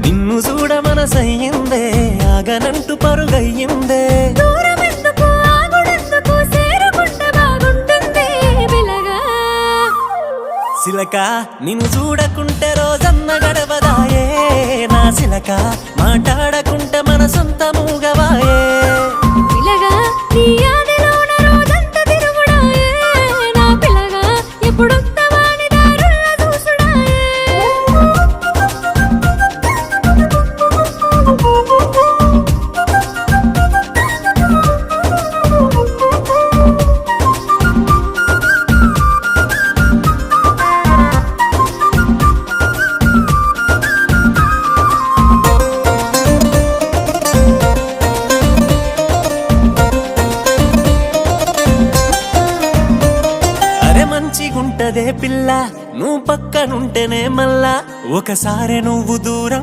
నిన్ను చూడ మనసయ్యిందే ఆగనంటూ పరుగయ్యిందే దూరమెందుకు ఆగుడెందుకు చేరుకుంటే బాగుంటుంది పిల్లగా సిలక నిన్ను చూడకుంటే రోజన్న గడవదాయే నా సిలక మాట్లాడకుంటే మన సొంత మూగవాయే పిల్లగా నీ ఆదిలోన రోజంతా తిరుగుడాయే నా పిల్లగా ఎప్పుడొస్తావాని దారుల్లో చూసుడాయే అరే మంచిగుంటదే పిల్ల నువ్వు పక్కనుంటేనే మళ్ళా ఒకసారి నువ్వు దూరం